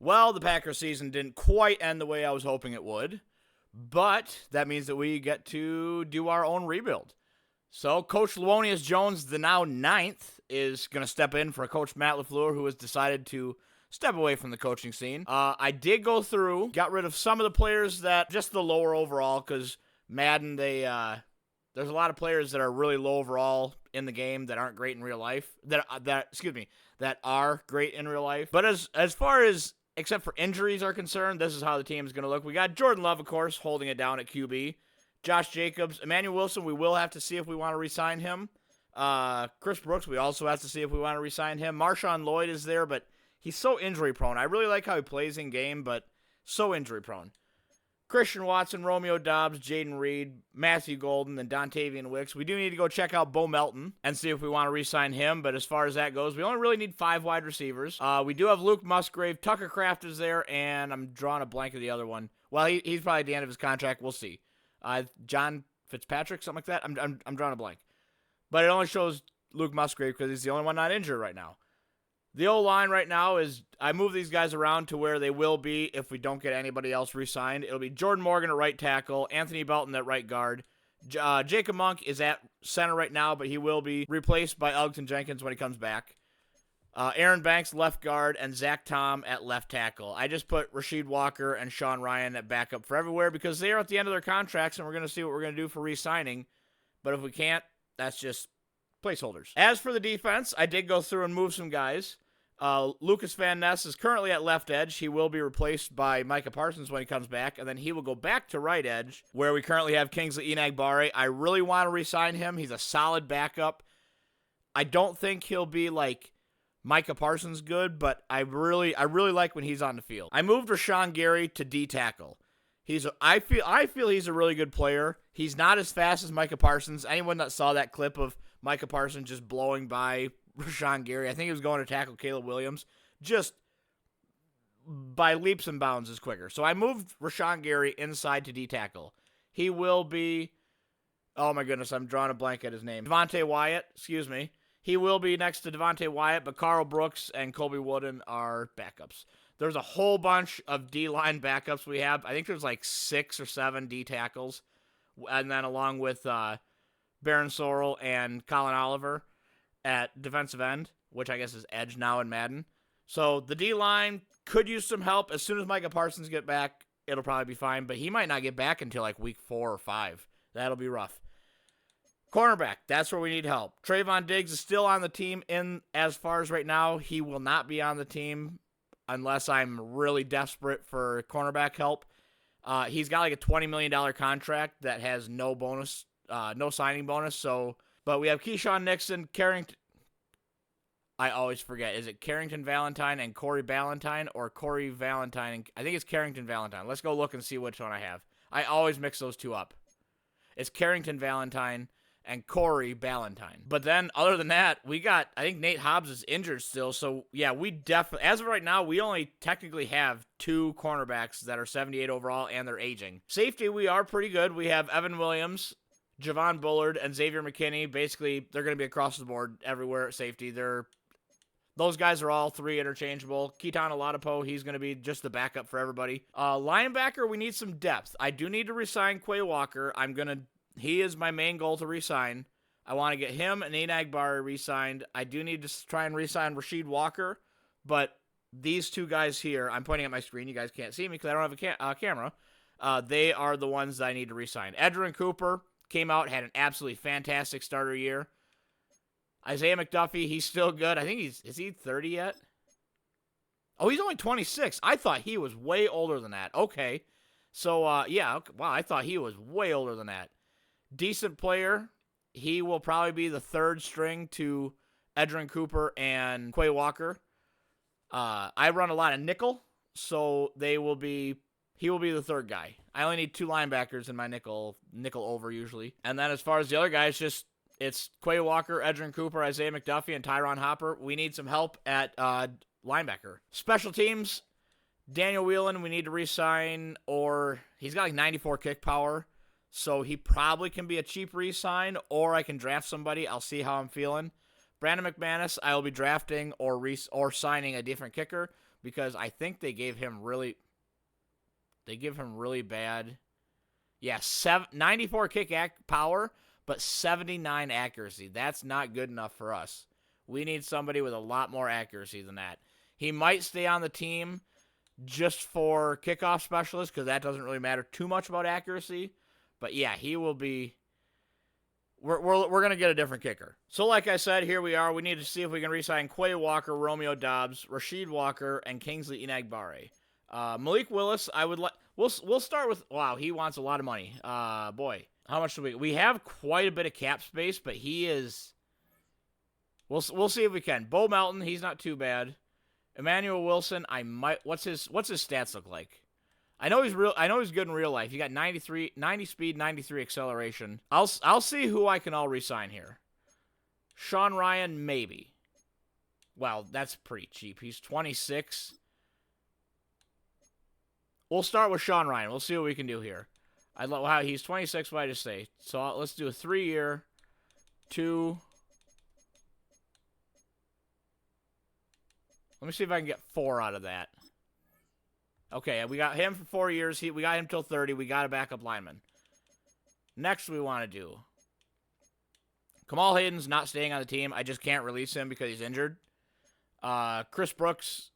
Well, the Packers season didn't quite end the way I was hoping it would, but that means that we get to do our own rebuild. So Coach Luonius Jones, the now ninth, is going to step in for Coach Matt LaFleur, who has decided to step away from the coaching scene. I did go through, got rid of some of the players that, just the lower overall, because Madden, there's a lot of players that are really low overall in the game that aren't great in real life, that are great in real life. But as far as, except for injuries are concerned, this is how the team is going to look. We got Jordan Love, of course, holding it down at QB. Josh Jacobs, Emmanuel Wilson, we will have to see if we want to re-sign him. Chris Brooks, we also have to see if we want to re-sign him. Marshawn Lloyd is there, but he's so injury-prone. I really like how he plays in game, but so injury-prone. Christian Watson, Romeo Doubs, Jaden Reed, Matthew Golden, and Dontavian Wicks. We do need to go check out Bo Melton and see if we want to re-sign him, but as far as that goes, we only really need 5 wide receivers. We do have Luke Musgrave. Tucker Kraft is there, and I'm drawing a blank of the other one. Well, he's probably at the end of his contract. We'll see. John Fitzpatrick, something like that. I'm drawing a blank. But it only shows Luke Musgrave because he's the only one not injured right now. The O-line right now is, I move these guys around to where they will be if we don't get anybody else re-signed. It'll be Jordan Morgan at right tackle, Anthony Belton at right guard. Jacob Monk is at center right now, but he will be replaced by Elgton Jenkins when he comes back. Aaron Banks, left guard, and Zach Tom at left tackle. I just put Rasheed Walker and Sean Ryan at backup for everywhere because they are at the end of their contracts, and we're going to see what we're going to do for re-signing. But if we can't, that's just placeholders. As for the defense, I did go through and move some guys. Lucas Van Ness is currently at left edge. He will be replaced by Micah Parsons when he comes back, and then he will go back to right edge, where we currently have Kingsley Enagbare. I really want to re-sign him. He's a solid backup. I don't think he'll be like Micah Parsons good, but I really like when he's on the field. I moved Rashawn Gary to D tackle. I feel he's a really good player. He's not as fast as Micah Parsons. Anyone that saw that clip of Micah Parsons just blowing by Rashawn Gary, I think he was going to tackle Caleb Williams, just by leaps and bounds is quicker. So I moved Rashawn Gary inside to D tackle. He will be, oh my goodness, I'm drawing a blank at his name. Devontae Wyatt, excuse me. He will be next to Devontae Wyatt, but Carl Brooks and Colby Wooden are backups. There's a whole bunch of D-line backups we have. I think there's like 6 or 7 D tackles, and then along with Baron Sorrell and Colin Oliver at defensive end, which I guess is edge now in Madden. So the D-line could use some help. As soon as Micah Parsons get back, it'll probably be fine, but he might not get back until like week 4 or 5. That'll be rough. Cornerback, that's where we need help. Trayvon Diggs is still on the team in as far as right now. He will not be on the team unless I'm really desperate for cornerback help. He's got like a $20 million contract that has no bonus, no signing bonus. So, but we have Keyshawn Nixon, Carrington. I always forget. Is it Carrington Valentine and Corey Ballantyne or Corey Valentine? I think it's Carrington Valentine. Let's go look and see which one I have. I always mix those two up. It's Carrington Valentine and Corey Ballantyne. But then, other than that, we got, I think Nate Hobbs is injured still. So, yeah, we definitely, as of right now, we only technically have 2 cornerbacks that are 78 overall, and they're aging. Safety, we are pretty good. We have Evan Williams, Javon Bullard, and Xavier McKinney. Basically, they're going to be across the board everywhere at safety. Those guys are all 3 interchangeable. Keaton Oladipo, he's going to be just the backup for everybody. Linebacker, we need some depth. I do need to re-sign Quay Walker. He is my main goal to re-sign. I want to get him and Enagbare re-signed. I do need to try and re-sign Rasheed Walker, but these 2 guys here, I'm pointing at my screen. You guys can't see me because I don't have a camera. They are the ones that I need to re-sign. Edgerrin Cooper came out, had an absolutely fantastic starter year. Isaiah McDuffie, he's still good. I think is he 30 yet? Oh, he's only 26. I thought he was way older than that. Okay. So, yeah, okay. Wow, I thought he was way older than that. Decent player. He will probably be the 3rd string to Edgerrin Cooper and Quay Walker. I run a lot of nickel, so he will be the 3rd guy. I only need 2 linebackers in my nickel over usually. And then as far as the other guys, it's Quay Walker, Edgerrin Cooper, Isaiah McDuffie, and Tyron Hopper. We need some help at linebacker. Special teams, Daniel Whelan, we need to re-sign, or he's got like 94 kick power. So he probably can be a cheap re-sign, or I can draft somebody. I'll see how I'm feeling. Brandon McManus, I will be drafting or signing a different kicker. because I think they gave him really bad. Yeah, 94 kick power, but 79 accuracy. That's not good enough for us. We need somebody with a lot more accuracy than that. He might stay on the team just for kickoff specialist because that doesn't really matter too much about accuracy. But yeah, he will be. We're gonna get a different kicker. So like I said, here we are. We need to see if we can re-sign Quay Walker, Romeo Doubs, Rasheed Walker, and Kingsley Enagbare. Malik Willis, I would like. We'll start with. Wow, he wants a lot of money. Boy, how much do we have? Quite a bit of cap space, but he is. We'll see if we can. Bo Melton, he's not too bad. Emmanuel Wilson, I might. What's his stats look like? I know he's good in real life. He got 90 speed, 93 acceleration. I'll see who I can all re-sign here. Sean Ryan, maybe. Well, that's pretty cheap. He's 26. We'll start with Sean Ryan. We'll see what we can do here. I love how he's 26. What did I just say? So let's do a 3-year, 2. Let me see if I can get 4 out of that. Okay, we got him for 4 years. We got him till 30. We got a backup lineman. Next, we want to do. Kamal Hayden's not staying on the team. I just can't release him because he's injured. Chris Brooks,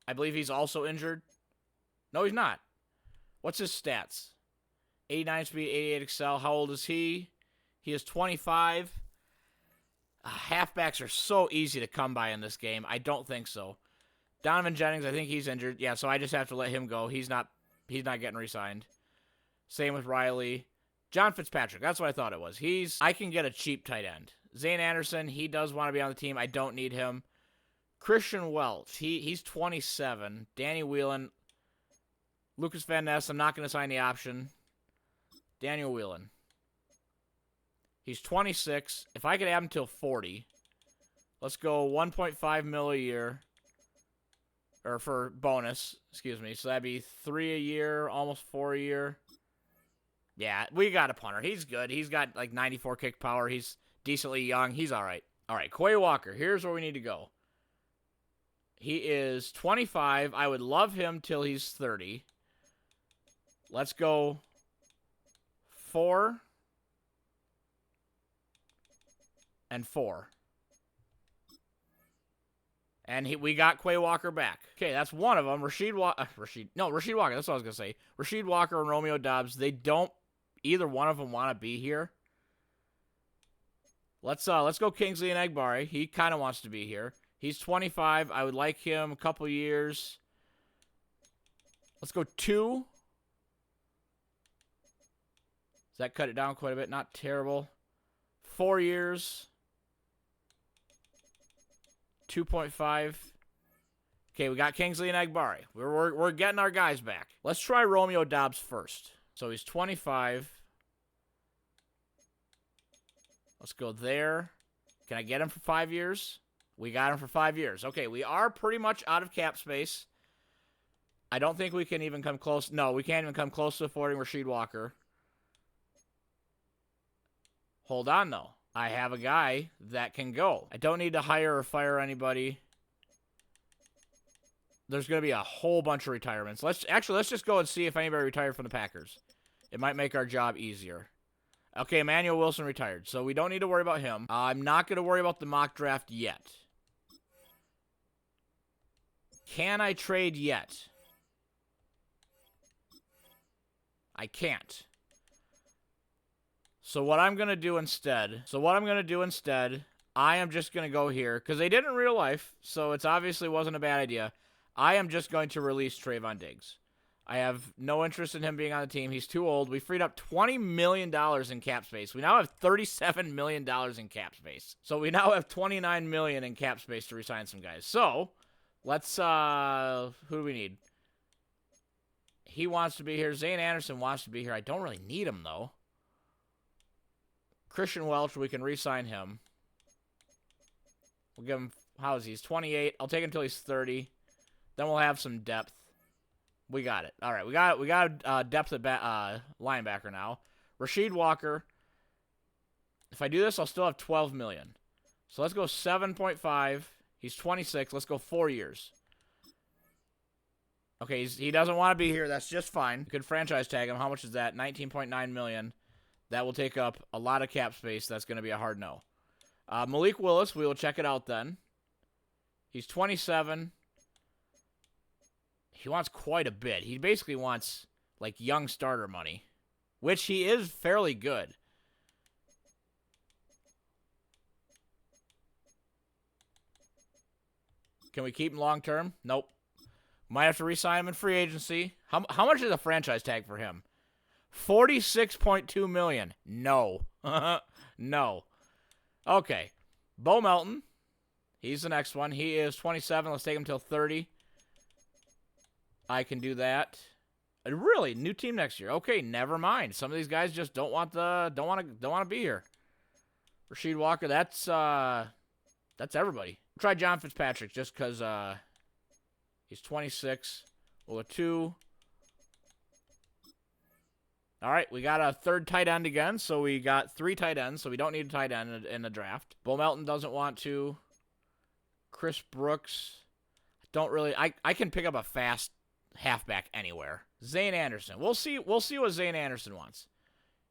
I believe he's also injured. No, he's not. What's his stats? 89 speed, 88 excel. How old is he? He is 25. Halfbacks are so easy to come by in this game. I don't think so. Donovan Jennings, I think he's injured. Yeah, so I just have to let him go. He's not getting re-signed. Same with Riley. John Fitzpatrick, that's what I thought it was. I can get a cheap tight end. Zane Anderson, he does want to be on the team. I don't need him. Christian Welch, he's 27. Danny Whelan. Lucas Van Ness, I'm not going to sign the option. Daniel Whelan. He's 26. If I could have him till 40, let's go 1.5 mil a year. Or for bonus, excuse me. So that'd be 3 a year, almost 4 a year. Yeah, we got a punter. He's good. He's got like 94 kick power. He's decently young. He's all right. All right, Quay Walker. Here's where we need to go. He is 25. I would love him till he's 30. Let's go 4 and 4. And we got Quay Walker back. Okay, that's one of them. Rasheed Walker. That's what I was going to say. Rasheed Walker and Romeo Doubs. Either one of them want to be here. Let's go Kingsley Enagbare. He kind of wants to be here. He's 25. I would like him a couple years. Let's go 2. Does that cut it down quite a bit? Not terrible. 4 years. 2.5. Okay, we got Kingsley Enagbare. We're getting our guys back. Let's try Romeo Doubs first. So he's 25. Let's go there. Can I get him for 5 years? We got him for 5 years. Okay, we are pretty much out of cap space. I don't think we can even come close. No, we can't even come close to affording Rasheed Walker. Hold on, though. I have a guy that can go. I don't need to hire or fire anybody. There's going to be a whole bunch of retirements. Let's just go and see if anybody retired from the Packers. It might make our job easier. Okay, Emmanuel Wilson retired, so we don't need to worry about him. I'm not going to worry about the mock draft yet. Can I trade yet? I can't. So what I'm going to do instead, I am just going to go here, because they did in real life, so it obviously wasn't a bad idea. I am just going to release Trayvon Diggs. I have no interest in him being on the team. He's too old. We freed up $20 million in cap space. We now have $37 million in cap space. So we now have $29 million in cap space to re-sign some guys. So, let's, who do we need? He wants to be here. Zane Anderson wants to be here. I don't really need him, though. Christian Welch, we can re-sign him. We'll give him, how is he? He's 28. I'll take him until he's 30. Then we'll have some depth. We got it. All right, we got depth at linebacker now. Rasheed Walker. If I do this, I'll still have $12 million. So let's go 7.5. He's 26. Let's go 4 years. Okay, he doesn't want to be here. That's just fine. You could franchise tag him. How much is that? $19.9 million. That will take up a lot of cap space. That's going to be a hard no. Malik Willis, we will check it out then. He's 27. He wants quite a bit. He basically wants, like, young starter money, which he is fairly good. Can we keep him long term? Nope. Might have to re-sign him in free agency. How much is a franchise tag for him? $46.2 million. No. No. Okay. Bo Melton. He's the next one. He is 27. Let's take him till 30. I can do that. Really? New team next year. Okay, never mind. Some of these guys just don't want to be here. Rasheed Walker, that's everybody. Try John Fitzpatrick just because he's 26. Well, a 2. All right, we got a third tight end again, so we got 3 tight ends, so we don't need a tight end in the draft. Bo Melton doesn't want to. Chris Brooks, don't really. I can pick up a fast halfback anywhere. Zane Anderson. We'll see what Zane Anderson wants.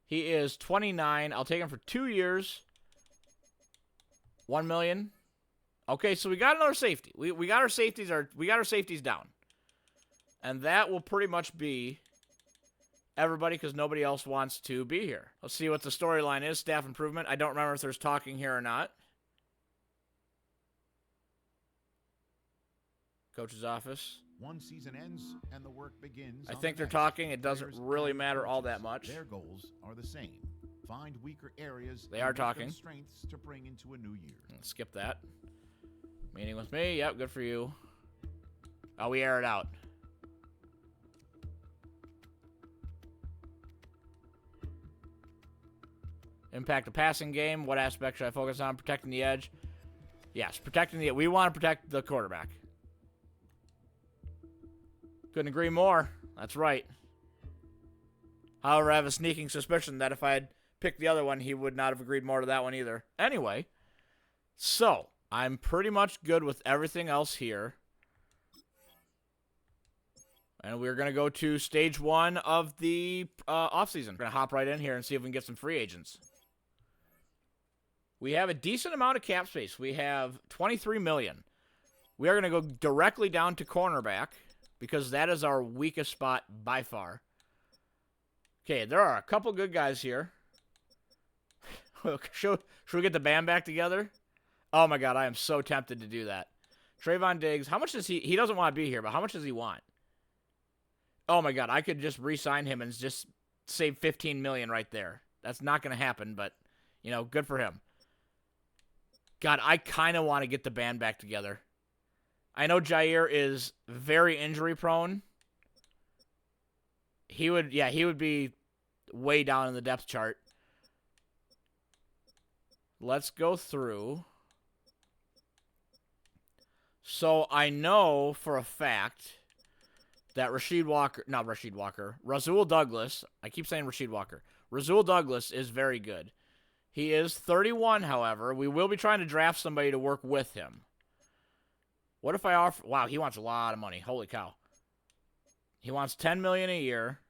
He is 29. I'll take him for 2 years. $1 million. Okay, so we got another safety. We got our safeties down. And that will pretty much be everybody because nobody else wants to be here. Let's see what the storyline is. Staff improvement. I don't remember if there's talking here or not. Coach's office. One season ends and the work begins. I think they're talking. It doesn't really matter all that much. Their goals are the same. Find weaker areas. They are talking. Strengths to bring into a new year. Let's skip that. Meeting with me. Yep, good for you. Oh, we air it out. Impact the passing game. What aspect should I focus on? Protecting the edge. Yes, protecting the. We want to protect the quarterback. Couldn't agree more. That's right. However, I have a sneaking suspicion that if I had picked the other one, he would not have agreed more to that one either. Anyway, so I'm pretty much good with everything else here. And we're going to go to stage 1 of the offseason. We're going to hop right in here and see if we can get some free agents. We have a decent amount of cap space. We have $23 million. We are going to go directly down to cornerback because that is our weakest spot by far. Okay, there are a couple good guys here. Should we get the band back together? Oh my God, I am so tempted to do that. Trayvon Diggs, how much does he doesn't want to be here, but how much does he want? Oh my God, I could just re-sign him and just save $15 million right there. That's not going to happen, but, you know, good for him. God, I kind of want to get the band back together. I know Jair is very injury prone. He would be way down in the depth chart. Let's go through. So I know for a fact that Rasul Douglas, I keep saying Rasheed Walker. Rasul Douglas is very good. He is 31, however. We will be trying to draft somebody to work with him. What if I offer... Wow, he wants a lot of money. Holy cow. He wants $10 million a year.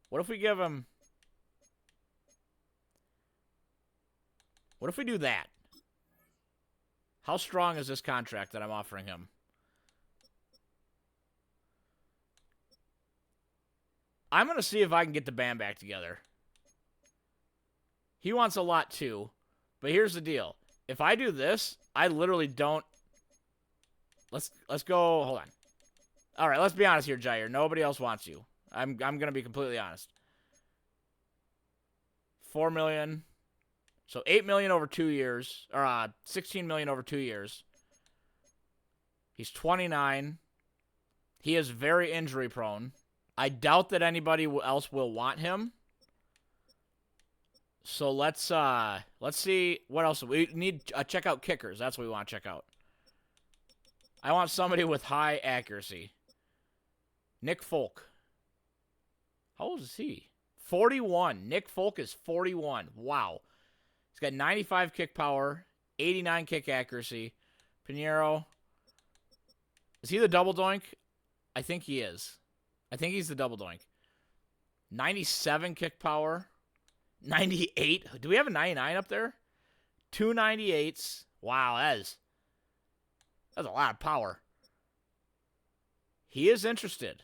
What if we give him... What if we do that? How strong is this contract that I'm offering him? I'm going to see if I can get the band back together. He wants a lot too. But here's the deal. If I do this, I literally don't... Let's go... Hold on. All right, let's be honest here, Jair. Nobody else wants you. I'm going to be completely honest. $4 million. So $8 million over 2 years. Or $16 million over 2 years. He's 29. He is very injury prone. I doubt that anybody else will want him. So let's see what else. We need check out kickers. That's what we want to check out. I want somebody with high accuracy. Nick Folk. How old is he? 41. Nick Folk is 41. Wow. He's got 95 kick power, 89 kick accuracy. Pinheiro. Is he the double doink? I think he is. I think he's the double doink. 97 kick power. 98. Do we have a 99 up there? 298s. Wow, that's a lot of power. He is interested.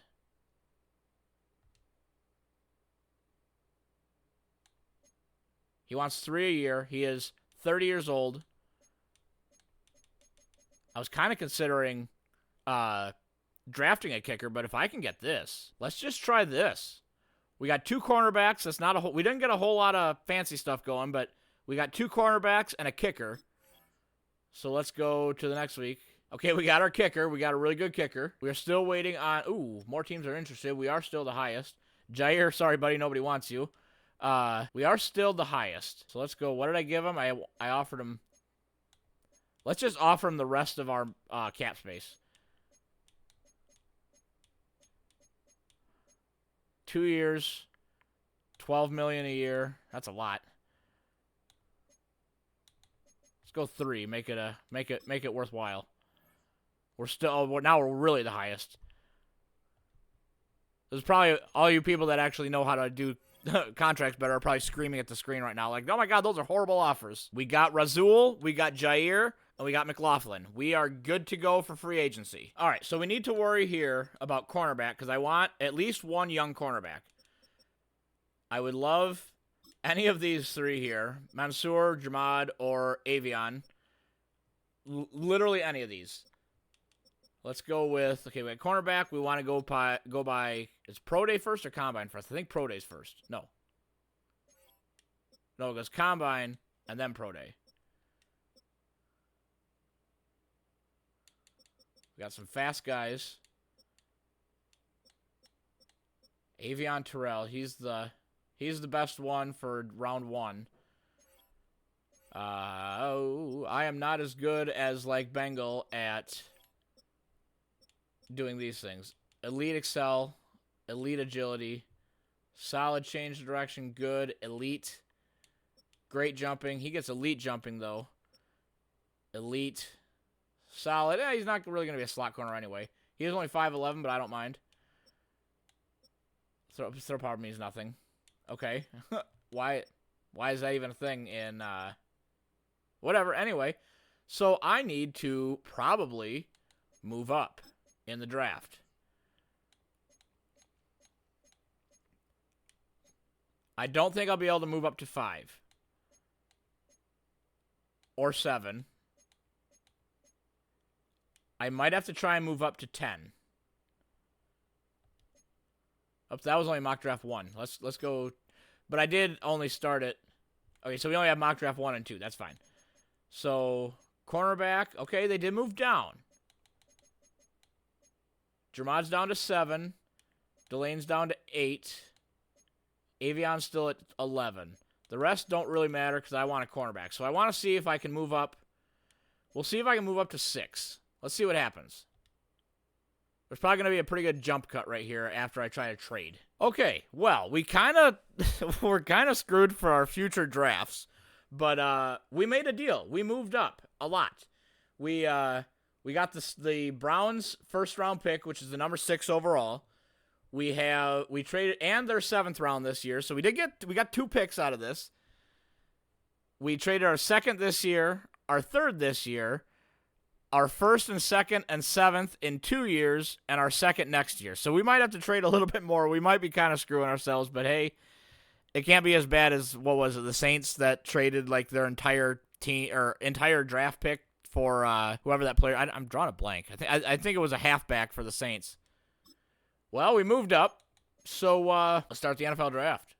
He wants 3 a year. He is 30 years old. I was kind of considering drafting a kicker, but if I can get this, let's just try this. We got 2 cornerbacks. That's not a whole. We didn't get a whole lot of fancy stuff going, but we got 2 cornerbacks and a kicker. So let's go to the next week. Okay, we got our kicker. We got a really good kicker. We are still waiting on. Ooh, more teams are interested. We are still the highest. Jair, sorry, buddy, nobody wants you. We are still the highest. So let's go. What did I give him? I offered him. Let's just offer him the rest of our cap space. 2 years, $12 million a year. That's a lot. Let's go 3. Make it worthwhile. We're still now we're really the highest. There's probably all you people that actually know how to do contracts better are probably screaming at the screen right now like, oh my god, those are horrible offers. We got Razul, we got Jair, and we got McLaughlin. We are good to go for free agency. All right, so we need to worry here about cornerback because I want at least one young cornerback. I would love any of these 3 here, Mansour, Jamad, or Avion. Literally any of these. Let's go with, okay, we got cornerback. We want to go by, is Pro Day first or Combine first? I think Pro Day's first. No, it goes Combine and then Pro Day. We got some fast guys. Avion Terrell, he's the best one for round 1. I am not as good as like Bengal at doing these things. Elite Excel, elite agility, solid change of direction, good, elite, great jumping. He gets elite jumping though. Elite, solid. He's not really going to be a slot corner anyway. He is only 5'11", but I don't mind. Throw power means nothing. Okay. Why is that even a thing in whatever. Anyway, so I need to probably move up in the draft. I don't think I'll be able to move up to 5 or 7. I might have to try and move up to 10. That was only mock draft 1. Let's go. But I did only start it. Okay, so we only have mock draft 1 and 2. That's fine. So cornerback. Okay, they did move down. Jermad's down to 7. Delane's down to 8. Avion's still at 11. The rest don't really matter because I want a cornerback. So I want to see if I can move up. We'll see if I can move up to 6. Let's see what happens. There's probably going to be a pretty good jump cut right here after I try to trade. Okay, well, we're kind of screwed for our future drafts, but we made a deal. We moved up a lot. We got the Browns first round pick, which is the number 6 overall. We traded and their 7th round this year, so we got 2 picks out of this. We traded our 2nd this year, our 3rd this year, our 1st and 2nd and 7th in 2 years, and our 2nd next year. So we might have to trade a little bit more. We might be kind of screwing ourselves, but hey, it can't be as bad as, what was it, the Saints that traded like their entire team or entire draft pick for whoever that player. I'm drawing a blank. I think it was a halfback for the Saints. Well, we moved up, so let's start the NFL draft.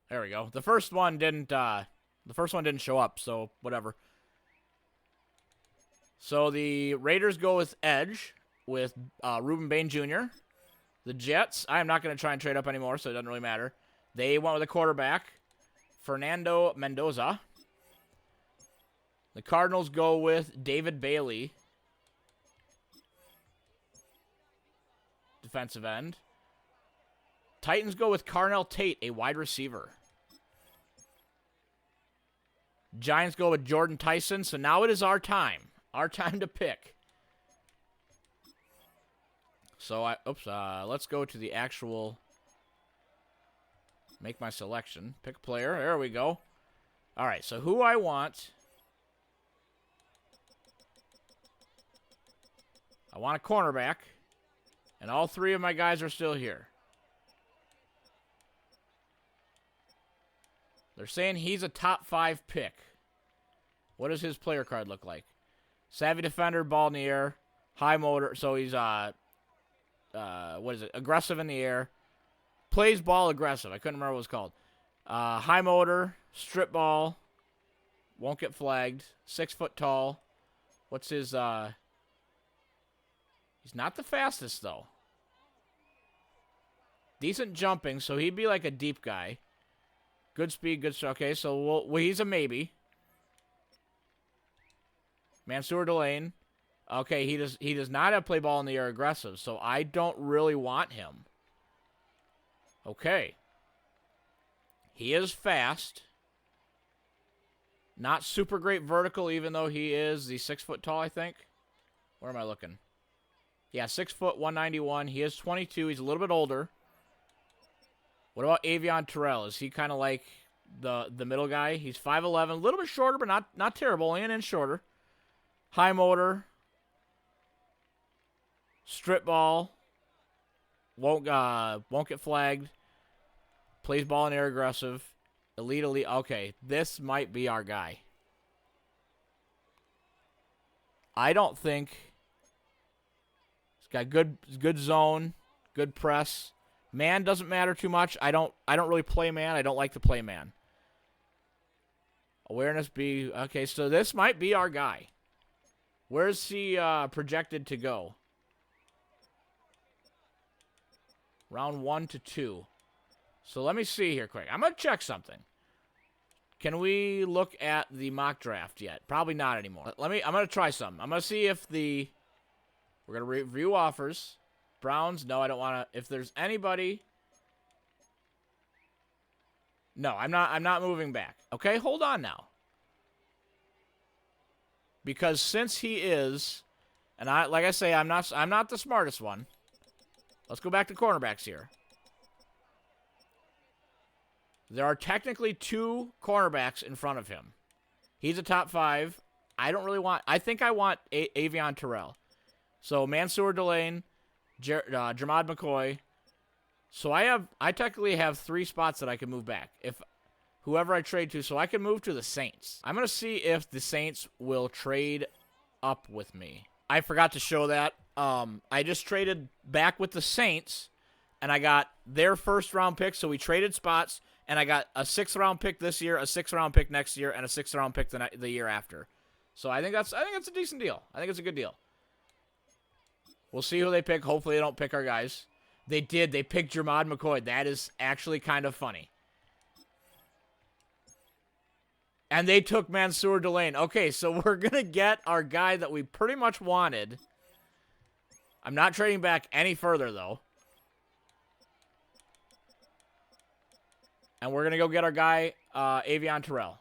There we go. The first one didn't show up, so whatever. So the Raiders go with edge with Reuben Bain Jr. The Jets, I am not going to try and trade up anymore, so it doesn't really matter. They went with a quarterback, Fernando Mendoza. The Cardinals go with David Bailey, defensive end. Titans go with Carnell Tate, a wide receiver. Giants go with Jordan Tyson, so now it is our time. Our time to pick. So let's go to the actual. Make my selection. Pick a player. There we go. All right. So who I want. I want a cornerback. And all three of my guys are still here. They're saying he's a top 5 pick. What does his player card look like? Savvy defender, ball in the air, high motor. So he's what is it? Aggressive in the air. Plays ball aggressive. I couldn't remember what it was called. High motor, strip ball. Won't get flagged. 6 foot tall. What's his he's not the fastest though. Decent jumping, so he'd be like a deep guy. Good speed, good. Okay, so he's a maybe. Mansour Delane. Okay, he does not have play ball in the air aggressive, so I don't really want him. Okay. He is fast. Not super great vertical, even though he is the 6 foot tall, I think. Where am I looking? Yeah, 6 foot, 191. He is 22. He's a little bit older. What about Avion Terrell? Is he kind of like the middle guy? He's 5'11", a little bit shorter, but not terrible. Only an inch shorter. High motor. Strip ball. Won't get flagged. Plays ball in air aggressive. Elite. Okay, this might be our guy. I don't think he's got good zone, good press. Man doesn't matter too much. I don't really play man. I don't like to play man. Awareness B. Okay, so this might be our guy. Where's he projected to go? Round 1 to 2. So let me see here quick. I'm going to check something. Can we look at the mock draft yet? Probably not anymore. I'm going to try something. I'm going to see if we're going to review offers. Browns, no, I don't want to. If there's anybody, no, I'm not moving back. Okay, hold on now. Because since he is, and like I say, I'm not the smartest one. Let's go back to cornerbacks here. There are technically 2 cornerbacks in front of him. He's a top 5. I think I want Avion Terrell. So Mansour Delane, Jermad McCoy. So I technically have 3 spots that I can move back. If whoever I trade to, so I can move to the Saints. I'm going to see if the Saints will trade up with me. I forgot to show that. I just traded back with the Saints, and I got their first round pick, so we traded spots, and I got a 6th round pick this year, a 6th round pick next year, and a 6th round pick the year after. So I think that's a decent deal. I think it's a good deal. We'll see who they pick. Hopefully they don't pick our guys. They did. They picked Jermad McCoy. That is actually kind of funny. And they took Mansour Delane. Okay, so we're going to get our guy that we pretty much wanted. I'm not trading back any further, though. And we're going to go get our guy, Avion Terrell.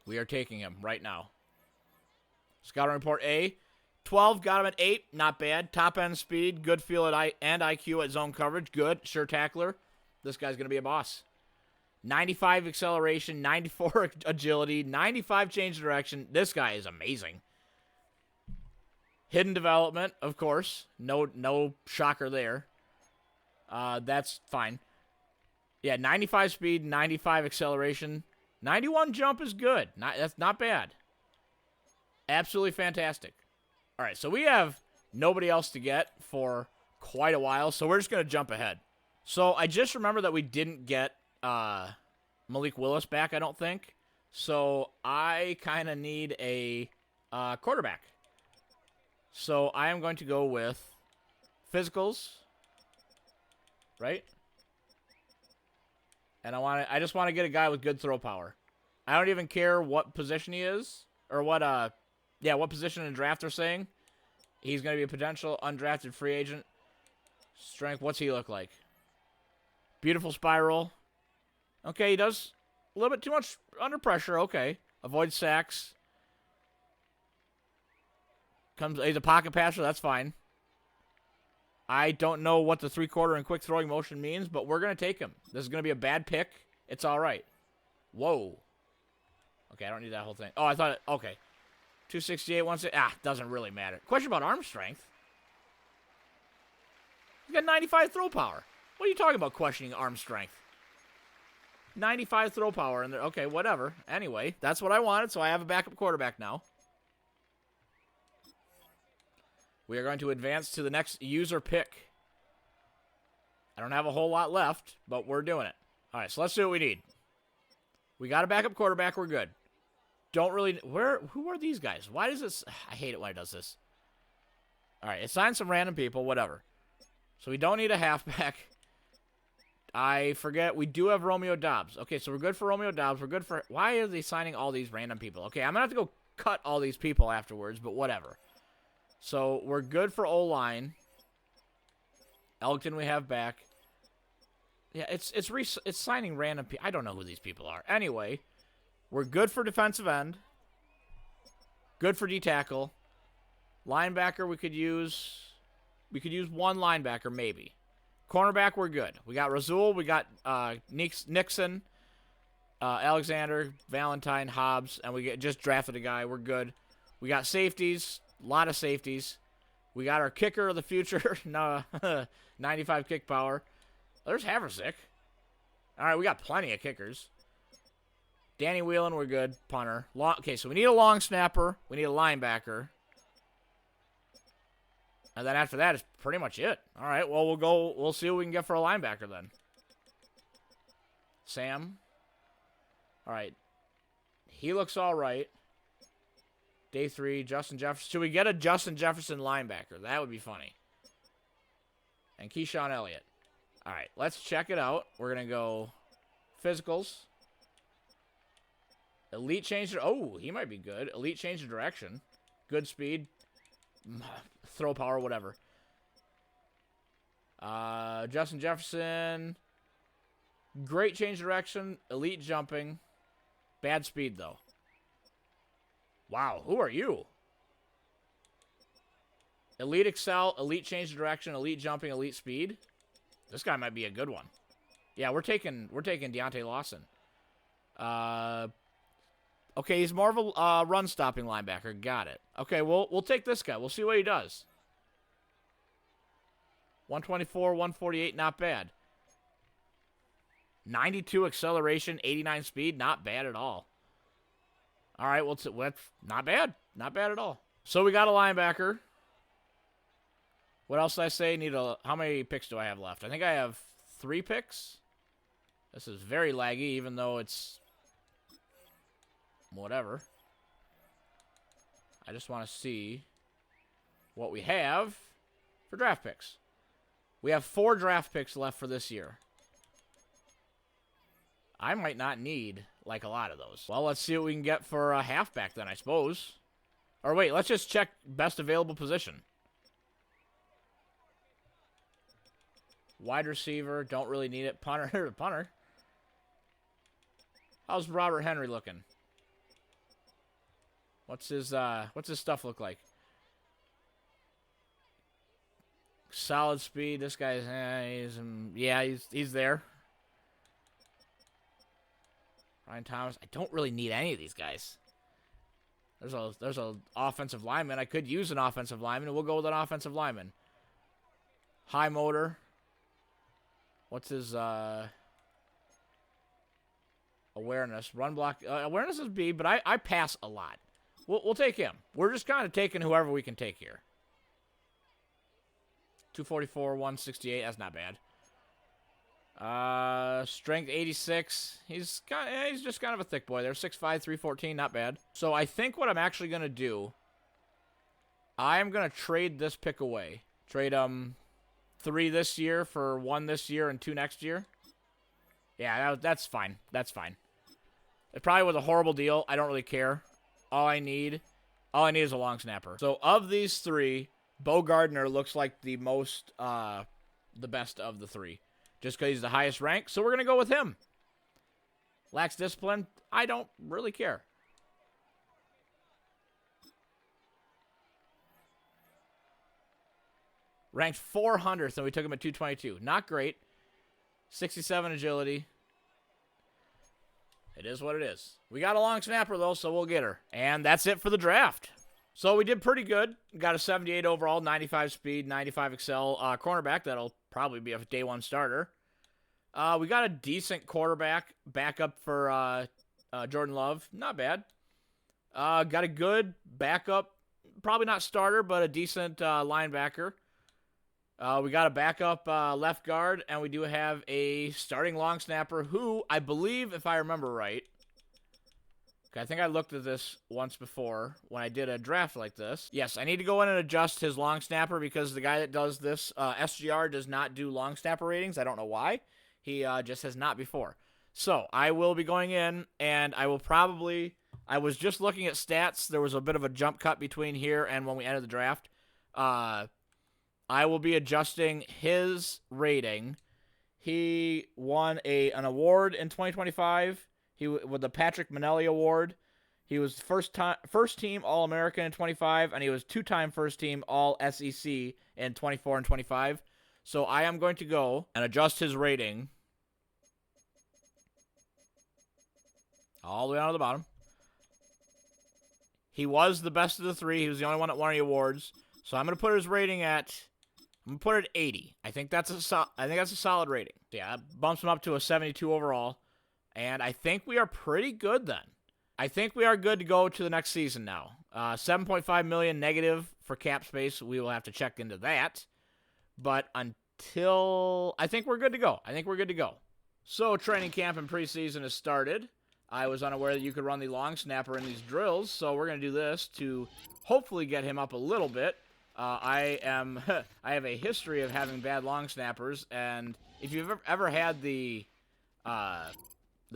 We are taking him right now. Scouting report A. 12, got him at 8. Not bad. Top end speed. Good feel and IQ at zone coverage. Good. Sure tackler. This guy's going to be a boss. 95 acceleration. 94 agility. 95 change of direction. This guy is amazing. Hidden development, of course. No shocker there. That's fine. Yeah, 95 speed. 95 acceleration. 91 jump is good. That's not bad. Absolutely fantastic. All right, so we have nobody else to get for quite a while, so we're just going to jump ahead. So I just remember that we didn't get Malik Willis back, I don't think. So I kind of need a quarterback. So I am going to go with physicals, right? And I just want to get a guy with good throw power. I don't even care what position he is or what position in draft they're saying. He's going to be a potential undrafted free agent. Strength, what's he look like? Beautiful spiral. Okay, he does a little bit too much under pressure. Okay. Avoid sacks. He's a pocket passer. That's fine. I don't know what the 3/4 and quick throwing motion means, but we're going to take him. This is going to be a bad pick. It's all right. Whoa. Okay, I don't need that whole thing. Oh, I thought, okay. 268, 160. Doesn't really matter. Question about arm strength. He's got 95 throw power. What are you talking about questioning arm strength? 95 throw power in there. Okay, whatever. Anyway, that's what I wanted, so I have a backup quarterback now. We are going to advance to the next user pick. I don't have a whole lot left, but we're doing it. All right, so let's see what we need. We got a backup quarterback. We're good. Don't really... Who are these guys? Why does this... I hate it when it does this. All right, assign some random people, whatever. So we don't need a halfback. I forget. We do have Romeo Dobbs. Okay, so we're good for Romeo Dobbs. We're good for... Why are they signing all these random people? Okay, I'm going to have to go cut all these people afterwards, but whatever. So we're good for O-line. Elgton we have back. Yeah, it's signing random people. I don't know who these people are. Anyway, we're good for defensive end. Good for D-tackle. Linebacker we could use... We could use one linebacker, maybe. Cornerback, we're good. We got Razul, we got Nixon, Alexander, Valentine, Hobbs, and we just drafted a guy. We're good. We got safeties, a lot of safeties. We got our kicker of the future, 95 kick power. There's Haversick. All right, we got plenty of kickers. Danny Whelan, we're good. Punter. Okay, so we need a long snapper. We need a linebacker. And then after that, it's pretty much it. All right, well, we'll see what we can get for a linebacker then. Sam. All right. He looks all right. Day 3, Justin Jefferson. Should we get a Justin Jefferson linebacker? That would be funny. And Keyshawn Elliott. All right, let's check it out. We're going to go physicals. Elite change. Oh, he might be good. Elite change of direction. Good speed. Throw power, whatever. Justin Jefferson. Great change of direction. Elite jumping. Bad speed, though. Wow, who are you? Elite excel, elite change of direction, elite jumping, elite speed. This guy might be a good one. Yeah, we're taking Deontay Lawson. Okay, he's more of a run-stopping linebacker. Got it. Okay, we'll take this guy. We'll see what he does. 124, 148, not bad. 92 acceleration, 89 speed, not bad at all. All right, well, not bad. Not bad at all. So we got a linebacker. What else did I say? How many picks do I have left? I think I have 3 picks. This is very laggy, even though it's... whatever. I just want to see what we have for draft picks. We have 4 draft picks left for this year. I might not need, like, a lot of those. Well, let's see what we can get for a halfback then, I suppose. Or wait, let's just check best available position. Wide receiver, don't really need it. Punter. Punter. How's Robert Henry looking? What's his stuff look like? Solid speed. This guy's he's there. Ryan Thomas. I don't really need any of these guys. There's a offensive lineman. I could use an offensive lineman. We'll go with an offensive lineman. High motor. What's his awareness? Run block. Awareness is B, but I pass a lot. We'll take him. We're just kind of taking whoever we can take here. 244, 168. That's not bad. Strength 86. He's just kind of a thick boy there. 6'5", 314. Not bad. So I think what I'm actually gonna do, I am gonna trade this pick away. Trade 3 this year for 1 this year and 2 next year. Yeah, that's fine. That's fine. It probably was a horrible deal. I don't really care. All I need is a long snapper. So of these 3, Bo Gardner looks like the best of the 3. Just because he's the highest rank. So we're going to go with him. Lacks discipline. I don't really care. Ranked 400th, and we took him at 222. Not great. 67 agility. It is what it is. We got a long snapper, though, so we'll get her. And that's it for the draft. So we did pretty good. Got a 78 overall, 95 speed, 95 excel cornerback. That'll probably be a day one starter. We got a decent quarterback backup for Jordan Love. Not bad. Got a good backup, probably not starter, but a decent linebacker. We got a backup left guard, and we do have a starting long snapper who, I believe, if I remember right, I think I looked at this once before when I did a draft like this. Yes, I need to go in and adjust his long snapper because the guy that does this, SGR, does not do long snapper ratings. I don't know why. He just has not before. So I will be going in, and I will probably... I was just looking at stats. There was a bit of a jump cut between here and when we entered the draft. I will be adjusting his rating. He won an award in 2025. He with the Patrick Manelli Award. He was first team All-American in 25, and he was two-time first team All-SEC in 24 and 25. So I am going to go and adjust his rating all the way down to the bottom. He was the best of the three. He was the only one that won any awards. So I'm going to put his rating at... I'm going to put it at 80. I think that's a solid rating. Yeah, that bumps him up to a 72 overall. And I think we are pretty good then. I think we are good to go to the next season now. 7.5 million negative for cap space. We will have to check into that. But until... I think we're good to go. So training camp and preseason has started. I was unaware that you could run the long snapper in these drills. So we're going to do this to hopefully get him up a little bit. I have a history of having bad long snappers, and if you've ever had the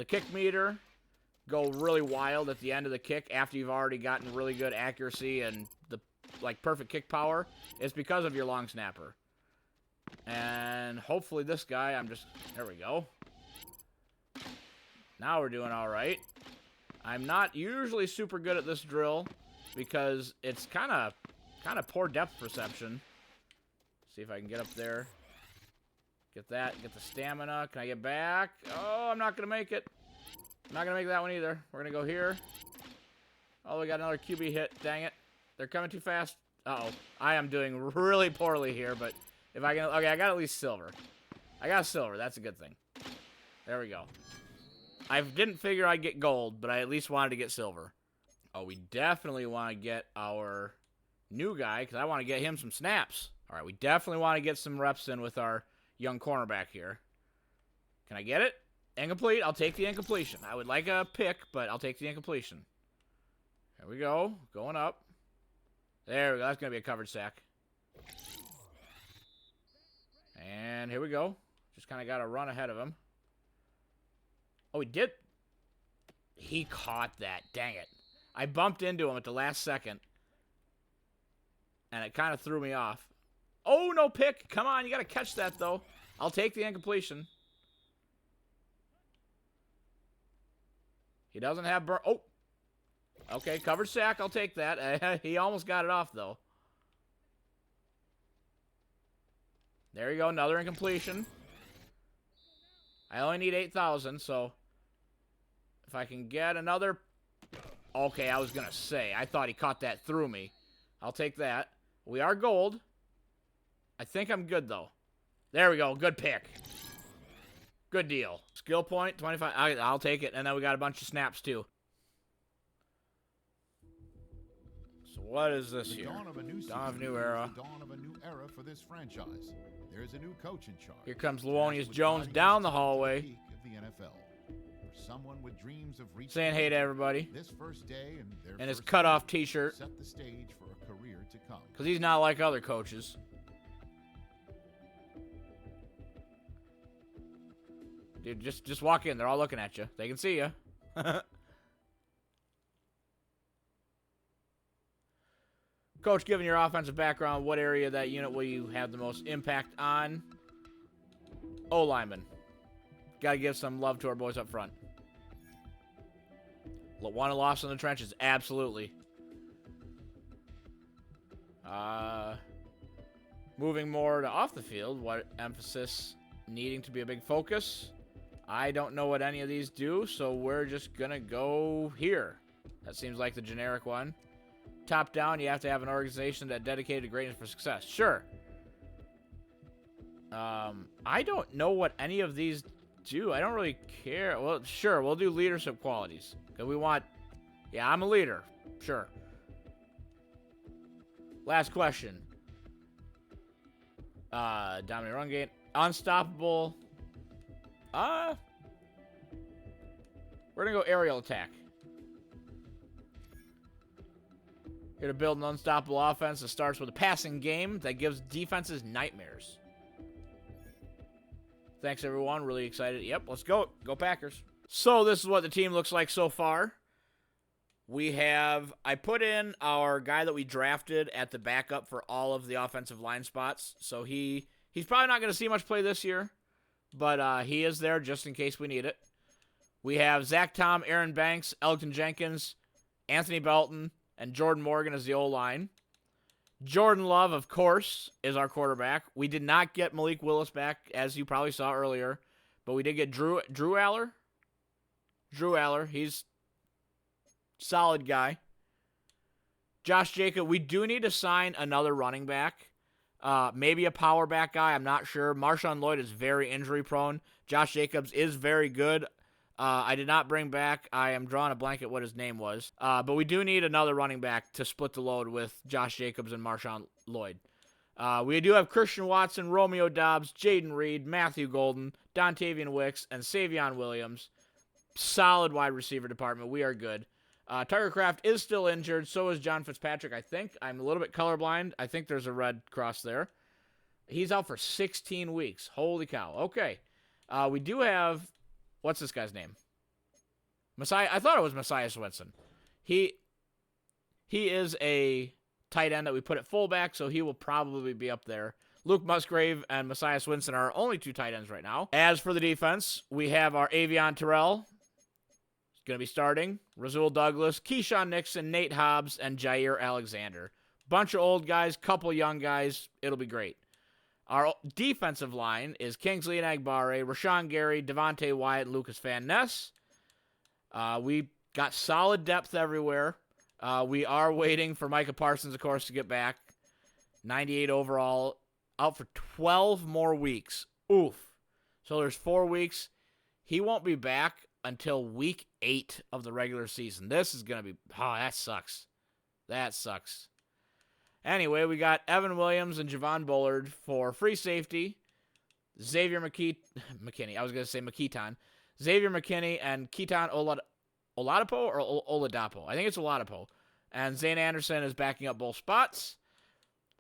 kick meter go really wild at the end of the kick after you've already gotten really good accuracy and the perfect kick power, it's because of your long snapper. And hopefully this guy, there we go. Now we're doing all right. I'm not usually super good at this drill because it's kind of poor depth perception. See if I can get up there. Get that. Get the stamina. Can I get back? Oh, I'm not going to make it. I'm not going to make that one either. We're going to go here. Oh, we got another QB hit. Dang it. They're coming too fast. Uh-oh. I am doing really poorly here, but if I can... Okay, I got at least silver. I got silver. That's a good thing. There we go. I didn't figure I'd get gold, but I at least wanted to get silver. Oh, we definitely want to get our... new guy, because I want to get him some snaps. All right, we definitely want to get some reps in with our young cornerback here. Can I get it? Incomplete. I'll take the incompletion. I would like a pick, but I'll take the incompletion. There we go. Going up. There we go. That's going to be a covered sack. And here we go. Just kind of got to run ahead of him. Oh, he did. He caught that. Dang it. I bumped into him at the last second. And it kind of threw me off. Oh, no pick. Come on, you got to catch that, though. I'll take the incompletion. He doesn't have burn. Oh. Okay, covered sack. I'll take that. He almost got it off, though. There you go. Another incompletion. I only need 8,000, so if I can get another... Okay, I was going to say. I thought he caught that through me. I'll take that. We are gold. I think I'm good, though. There we go. Good pick. Good deal. Skill point, 25. I'll take it. And then we got a bunch of snaps, too. So what is this here? Dawn of a new era. The dawn of a new era for this franchise. There's a new coach in charge. Here comes Luonius Jones down the hallway. Peak of the NFL. For someone with dreams of reaching Saying hey to everybody. This first day and their his first cutoff game t-shirt. set the stage for a career to come. Because he's not like other coaches. Dude, just walk in. They're all looking at you. They can see you. Coach, given your offensive background, what area of that unit will you have the most impact on? O-lineman. Got to give some love to our boys up front. Won and lost in the trenches. Absolutely. Moving more to off the field, what emphasis needing to be a big focus? I don't know what any of these do, so we're just going to go here. That seems like the generic one. Top down, you have to have an organization that dedicated to greatness for success. Sure. I don't know what any of these do. I don't really care. Well, sure, we'll do leadership qualities. Because we want... Yeah, I'm a leader. Sure. Last question. Dominant run game. Unstoppable. We're going to go aerial attack. Here to build an unstoppable offense that starts with a passing game that gives defenses nightmares. Thanks, everyone. Really excited. Yep, let's go. Go Packers. So this is what the team looks like so far. I put in our guy that we drafted at the backup for all of the offensive line spots. So he's probably not going to see much play this year, but he is there just in case we need it. We have Zach Tom, Aaron Banks, Elgton Jenkins, Anthony Belton, and Jordan Morgan as the O-line. Jordan Love, of course, is our quarterback. We did not get Malik Willis back, as you probably saw earlier, but we did get Drew Aller. Drew Aller, he's a solid guy. Josh Jacob, we do need to sign another running back. Maybe a power back guy, I'm not sure. Marshawn Lloyd is very injury prone. Josh Jacobs is very good. I did not bring back, I am drawing a blank at what his name was. But we do need another running back to split the load with Josh Jacobs and Marshawn Lloyd. We do have Christian Watson, Romeo Dobbs, Jaden Reed, Matthew Golden, Dontavian Wicks, and Savion Williams. Solid wide receiver department. We are good. Tucker Kraft is still injured. So is John Fitzpatrick, I think. I'm a little bit colorblind. I think there's a red cross there. He's out for 16 weeks. Holy cow. Okay. We do have... What's this guy's name? Messiah. I thought it was Messiah Swinson. He is a tight end that we put at fullback, so he will probably be up there. Luke Musgrave and Messiah Swinson are our only two tight ends right now. As for the defense, we have our Avion Terrell. He's going to be starting. Rasul Douglas, Keyshawn Nixon, Nate Hobbs, and Jair Alexander. Bunch of old guys, couple young guys. It'll be great. Our defensive line is Kingsley Enagbare, Rashawn Gary, Devontae Wyatt, and Lucas Van Ness. We got solid depth everywhere. We are waiting for Micah Parsons, of course, to get back. 98 overall, out for 12 more weeks. Oof. So there's 4 weeks. He won't be back until week 8 of the regular season. This is going to be... Oh, that sucks. That sucks. Anyway, we got Evan Williams and Javon Bullard for free safety. Xavier McKinney. I was going to say McKeaton. Xavier McKinney and Keaton Oladapo or Oladapo? I think it's Oladapo. And Zane Anderson is backing up both spots.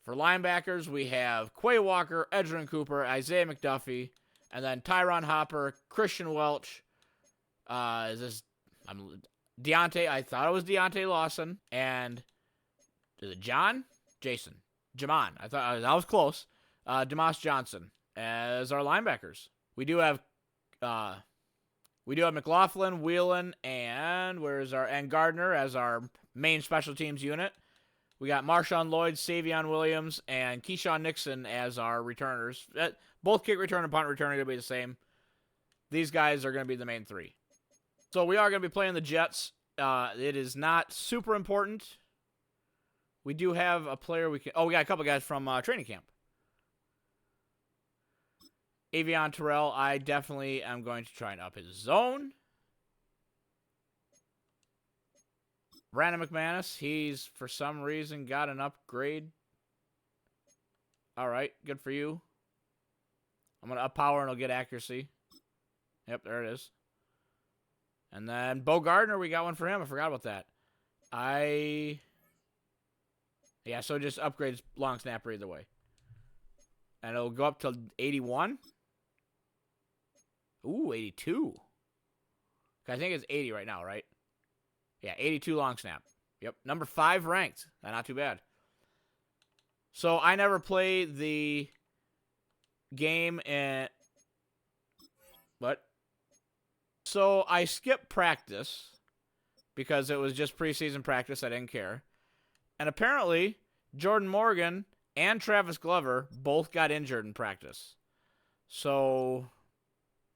For linebackers, we have Quay Walker, Edgerrin Cooper, Isaiah McDuffie, and then Tyron Hopper, Christian Welch. Deontay? I thought it was Deontay Lawson. And is it John? Jason. Jamon. I thought that was close. Demas Johnson as our linebackers. We do have McLaughlin, Whelan, and Gardner as our main special teams unit. We got Marshawn Lloyd, Savion Williams, and Keyshawn Nixon as our returners. Both kick return and punt return are going to be the same. These guys are going to be the main 3. So we are going to be playing the Jets. It is not super important. We do have a player we can... Oh, we got a couple guys from training camp. Avion Terrell, I definitely am going to try and up his zone. Brandon McManus, he's for some reason got an upgrade. All right, good for you. I'm going to up power and I'll get accuracy. Yep, there it is. And then Bo Gardner, we got one for him. I forgot about that. Yeah, so just upgrades long snapper either way. And it'll go up to 81. Ooh, 82. I think it's 80 right now, right? Yeah, 82 long snap. Yep, number 5 ranked. Not too bad. So I never played the game in... What? So I skipped practice because it was just preseason practice. I didn't care. And apparently, Jordan Morgan and Travis Glover both got injured in practice. So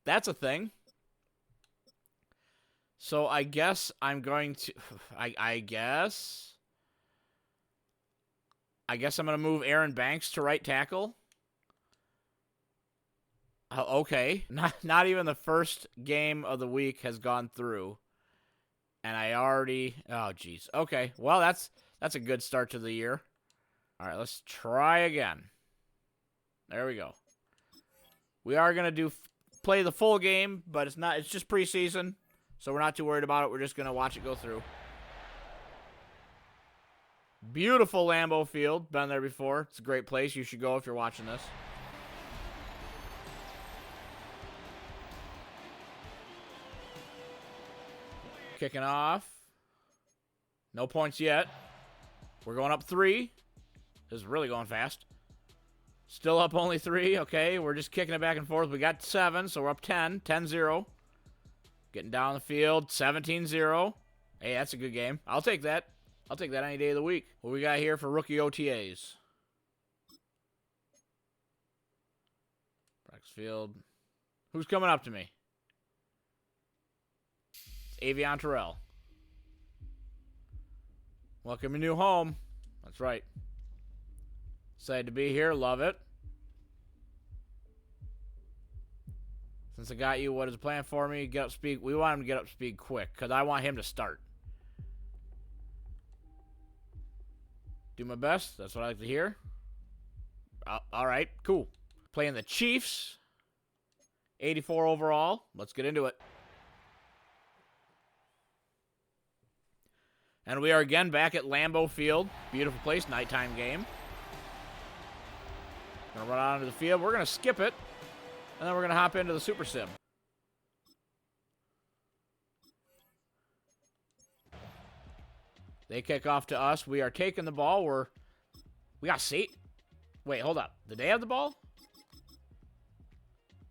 that's a thing. So I guess I'm going to I guess I'm going to move Aaron Banks to right tackle. Okay. Not even the first game of the week has gone through. And I already oh geez. Okay. Well, that's a good start to the year. All right, let's try again. There we go. We are going to play the full game, but it's just preseason. So we're not too worried about it. We're just going to watch it go through. Beautiful Lambeau Field. Been there before. It's a great place. You should go if you're watching this. Kicking off. No points yet. We're going up 3. This is really going fast. Still up only 3. Okay, we're just kicking it back and forth. We got 7, so we're up 10. 10-0. Getting down the field. 17-0. Hey, that's a good game. I'll take that. I'll take that any day of the week. What we got here for rookie OTAs? Practice field. Who's coming up to me? It's Avion Terrell. Welcome to new home. That's right. Excited to be here. Love it. Since I got you, what is the plan for me? Get up speed. We want him to get up speed quick because I want him to start. Do my best. That's what I like to hear. All right. Cool. Playing the Chiefs. 84 overall. Let's get into it. And we are again back at Lambeau Field. Beautiful place. Nighttime game. Gonna run out onto the field. We're gonna skip it. And then we're gonna hop into the Super Sim. They kick off to us. We are taking the ball. We got Wait, hold up. Did they have the ball?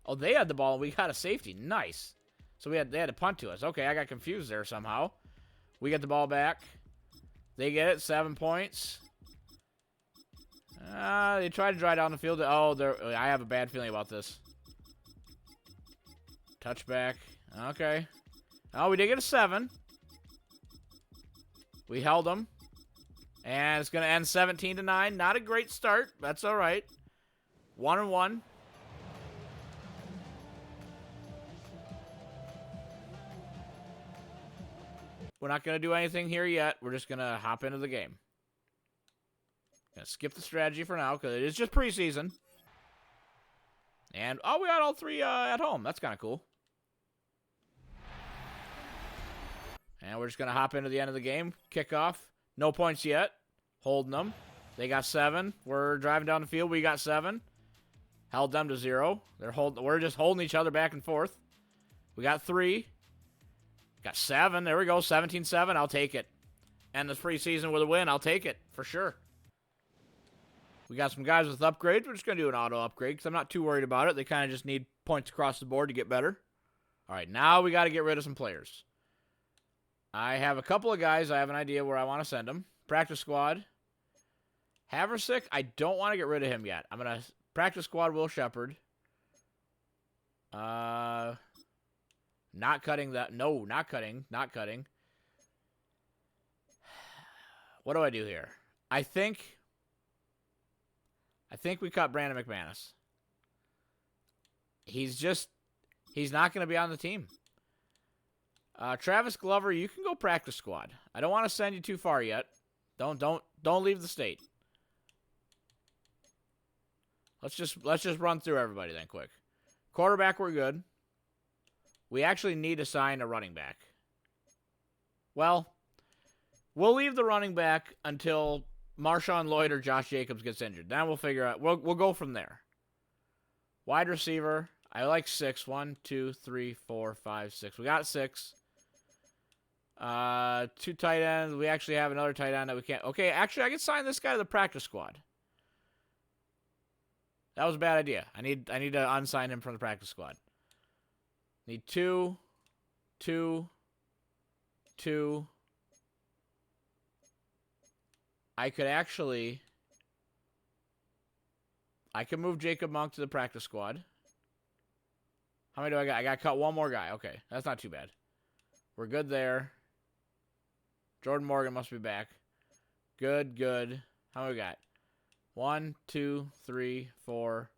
Oh, they had the ball and we got a safety. Nice. So they had to punt to us. Okay, I got confused there somehow. We get the ball back. They get it. 7 points. They tried to drive down the field. Oh, I have a bad feeling about this. Touchback. Okay. Oh, we did get a 7. We held them. And it's going to end 17-9. Not a great start. That's all right. 1-1. We're not going to do anything here yet. We're just going to hop into the game. Going to skip the strategy for now because it is just preseason. And, we got all 3 at home. That's kind of cool. And we're just going to hop into the end of the game. Kickoff. No points yet. Holding them. They got 7. We're driving down the field. We got 7. Held them to 0. We're just holding each other back and forth. We got 3. Got 7. There we go. 17-7. I'll take it. And this preseason with a win. I'll take it. For sure. We got some guys with upgrades. We're just going to do an auto upgrade because I'm not too worried about it. They kind of just need points across the board to get better. All right. Now we got to get rid of some players. I have a couple of guys. I have an idea where I want to send them. Practice squad. Haversick. I don't want to get rid of him yet. I'm going to practice squad Will Shepard. Not cutting that. No, not cutting. Not cutting. What do I do here? I think we cut Brandon McManus. He's not going to be on the team. Travis Glover, you can go practice squad. I don't want to send you too far yet. Don't leave the state. Let's just run through everybody then quick. Quarterback, we're good. We actually need to sign a running back. Well, we'll leave the running back until Marshawn Lloyd or Josh Jacobs gets injured. Then we'll figure out. We'll go from there. Wide receiver, I like 6. 1, 2, 3, 4, 5, 6. We got 6. 2 tight ends. We actually have another tight end that we can't. Okay, actually, I can sign this guy to the practice squad. That was a bad idea. I need to unsign him from the practice squad. Need 2, 2, 2. I could actually I can move Jacob Monk to the practice squad. How many do I got? I got to cut one more guy. Okay, that's not too bad. We're good there. Jordan Morgan must be back. Good, good. How many we got? 1, 2, 3, 4.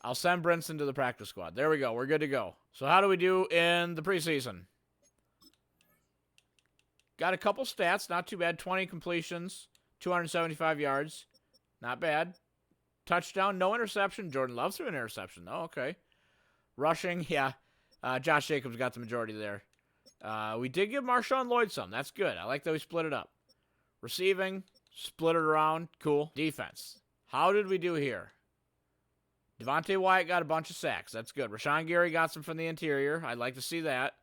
I'll send Brinson to the practice squad. There we go. We're good to go. So how do we do in the preseason? Got a couple stats. Not too bad. 20 completions. 275 yards. Not bad. Touchdown. No interception. Jordan Love threw an interception. Oh, okay. Rushing. Yeah. Josh Jacobs got the majority there. We did give Marshawn Lloyd some. That's good. I like that we split it up. Receiving. Split it around. Cool. Defense. How did we do here? Devontae Wyatt got a bunch of sacks. That's good. Rashawn Gary got some from the interior. I'd like to see that.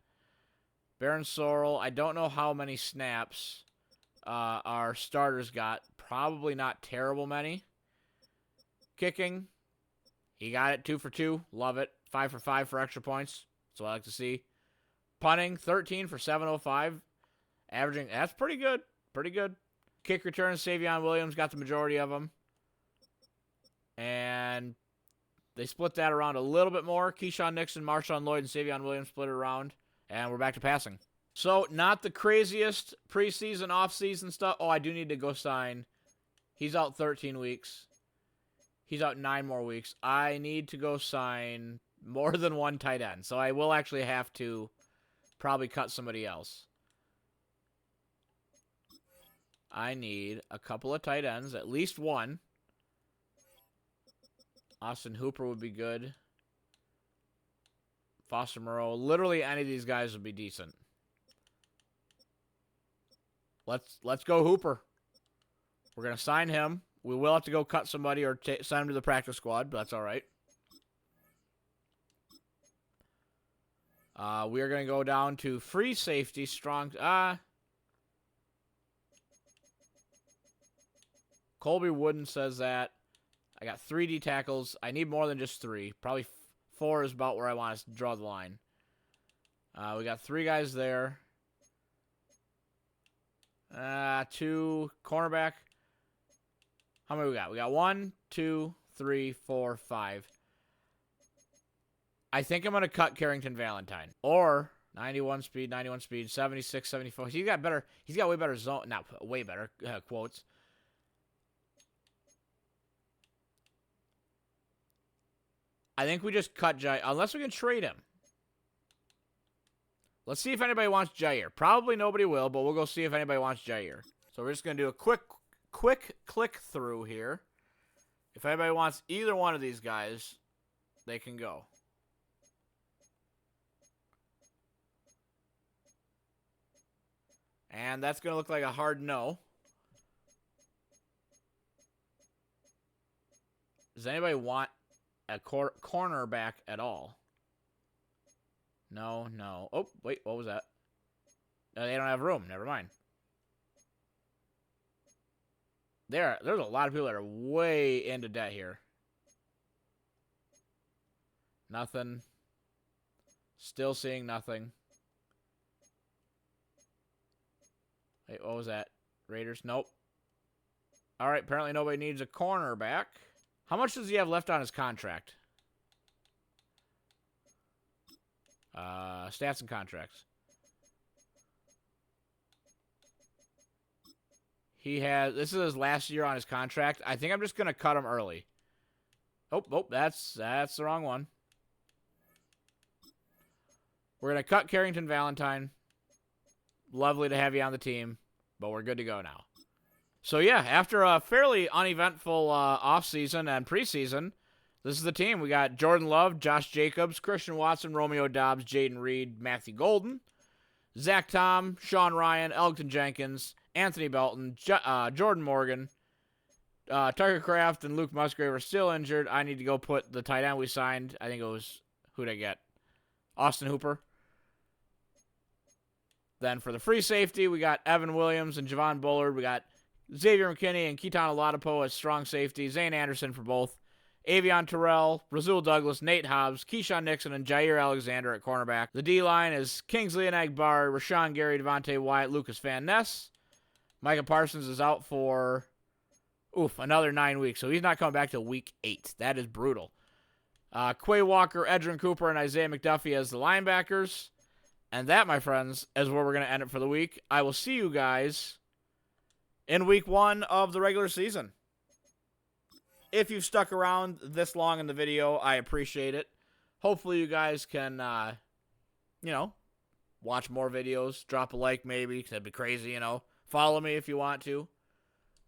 Baron Sorrell. I don't know how many snaps our starters got. Probably not terrible many. Kicking. He got it 2 for 2. Love it. 5 for 5 for extra points. That's what I like to see. Punting. 13 for 705. Averaging. That's pretty good. Pretty good. Kick returns. Savion Williams got the majority of them. And they split that around a little bit more. Keyshawn Nixon, Marshawn Lloyd, and Savion Williams split it around. And we're back to passing. So, not the craziest preseason, offseason stuff. Oh, I do need to go sign. He's out 13 weeks. He's out 9 more weeks. I need to go sign more than one tight end. So, I will actually have to probably cut somebody else. I need a couple of tight ends, at least one. Austin Hooper would be good. Foster Moreau. Literally any of these guys would be decent. Let's go Hooper. We're going to sign him. We will have to go cut somebody or send him to the practice squad, but that's all right. We are going to go down to free safety, strong. Colby Wooden says that. I got 3D tackles. I need more than just 3. Probably 4 is about where I want to draw the line. We got 3 guys there. 2 cornerback. How many we got? We got 1, 2, 3, 4, 5. I think I'm going to cut Carrington Valentine. Or 91 speed, 76, 74. He's got way better zone. Not way better quotes. I think we just cut Jair, unless we can trade him. Let's see if anybody wants Jair. Probably nobody will, but we'll go see if anybody wants Jair. So we're just going to do a quick click through here. If anybody wants either one of these guys, they can go. And that's going to look like a hard no. Does anybody want a cornerback at all? No. Oh, wait, what was that? No, they don't have room. Never mind. There's a lot of people that are way into debt here. Nothing. Still seeing nothing. Wait, what was that? Raiders? Nope. All right, apparently nobody needs a cornerback. How much does he have left on his contract? Stats and contracts. This is his last year on his contract. I think I'm just going to cut him early. Oh, that's the wrong one. We're going to cut Carrington Valentine. Lovely to have you on the team, but we're good to go now. So, yeah, after a fairly uneventful offseason and preseason, this is the team. We got Jordan Love, Josh Jacobs, Christian Watson, Romeo Dobbs, Jaden Reed, Matthew Golden, Zach Tom, Sean Ryan, Elgton Jenkins, Anthony Belton, Jordan Morgan, Tucker Kraft, and Luke Musgrave are still injured. I need to go put the tight end we signed. I think it was, who'd I get? Austin Hooper. Then for the free safety, we got Evan Williams and Javon Bullard. We got Xavier McKinney and Keaton Oladipo as strong safety. Zane Anderson for both. Avion Terrell, Razul Douglas, Nate Hobbs, Keyshawn Nixon, and Jair Alexander at cornerback. The D-line is Kingsley Enagbari, Rashawn Gary, Devontae Wyatt, Lucas Van Ness. Micah Parsons is out for Oof, another 9 weeks. So he's not coming back till week 8. That is brutal. Quay Walker, Edgerrin Cooper, and Isaiah McDuffie as the linebackers. And that, my friends, is where we're going to end it for the week. I will see you guys in week 1 of the regular season. If you've stuck around this long in the video, I appreciate it. Hopefully you guys can, watch more videos. Drop a like maybe, because that'd be crazy, Follow me if you want to.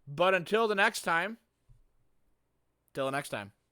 But until the next time.